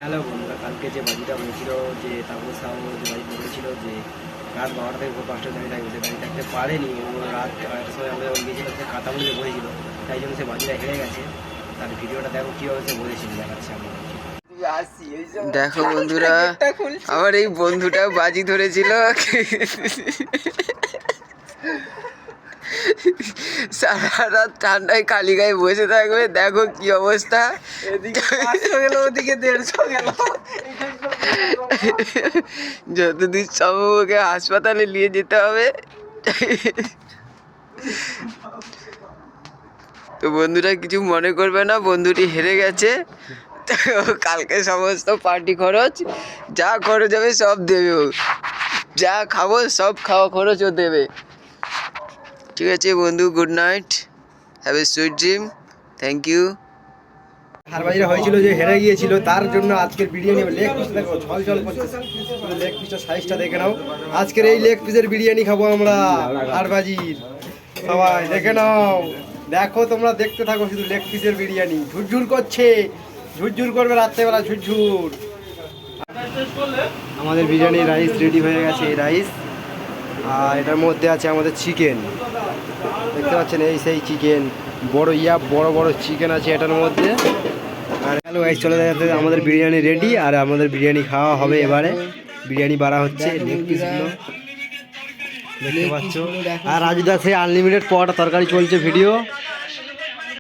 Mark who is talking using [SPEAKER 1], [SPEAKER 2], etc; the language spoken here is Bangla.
[SPEAKER 1] হ্যালো বন্ধুরা, কালকে যে বাজিটা বলেছিল যে তাপস সাউ যে বাজি বলেছিল যে রাত 12টা থেকে ভোর 5টা গাড়ি থাকবে, সে গাড়ি থাকতে পারেনি। ও রাত 1টার সময় আমাদের গিয়েছিল, সে কাতামুড়িতে বলেছিল, তাই জন্য সে বাজিটা হেরে গেছে। তার ভিডিওটা দেখো কীভাবে সে বলেছিল, দেখাচ্ছে আমরা।
[SPEAKER 2] দেখো বন্ধুরা, আমার এই বন্ধুটা বাজি ধরেছিল, সারা রাত ঠান্ডায় খালি গায়ে বসে থাকবে। দেখো কি অবস্থা,
[SPEAKER 1] ওদিকে 150 গেল।
[SPEAKER 2] যতদূর সম্ভব ওকে হাসপাতালে নিয়ে যেতে হবে। তো বন্ধুরা কিছু মনে করবে না, বন্ধুটি হেরে গেছে। কালকে সমস্ত পার্টি খরচ, যা খরচ হবে সব দেবে ও, যা খাবো সব খাওয়া খরচ ও দেবে। ঠিক আছে বন্ধু, good night, have a sweet dream, thank you.
[SPEAKER 1] হারবাজিরা হয়েছিল যে হেরে গিয়েছিল, তার জন্য আজকের বিরিয়ানি লেগ পিস দেখো ঝল ঝল করছে। লেগ পিসটার সাইজটা দেখে নাও। আজকের এই লেগ পিসের বিরিয়ানি খাবো আমরা হারবাজির। সবাই দেখে নাও, দেখো তোমরা দেখতে থাকো শুধু লেগ পিসের বিরিয়ানি। ঝুরঝুর করছে, ঝুরঝুর করবে রাত্রেবেলা, ঝুরঝুর। আমাদের বিরিয়ানি রাইস রেডি হয়ে গেছে। এই রাইস, আর এটার মধ্যে আছে আমাদের চিকেন, দেখতে পাচ্ছেন, এই সেই চিকেন, বড় বড় চিকেন আছে এটার মধ্যে। আর হ্যালো গাইস, চলে যাচ্ছে আমাদের বিরিয়ানি রেডি, আর আমাদের বিরিয়ানি খাওয়া হবে। এবারে বিরিয়ানি বাড়া হচ্ছে, লেগ পিসগুলো দেখতে পাচ্ছ। আর রাজুদা সেই আনলিমিটেড পরোটা তরকারি চলছে ভিডিও।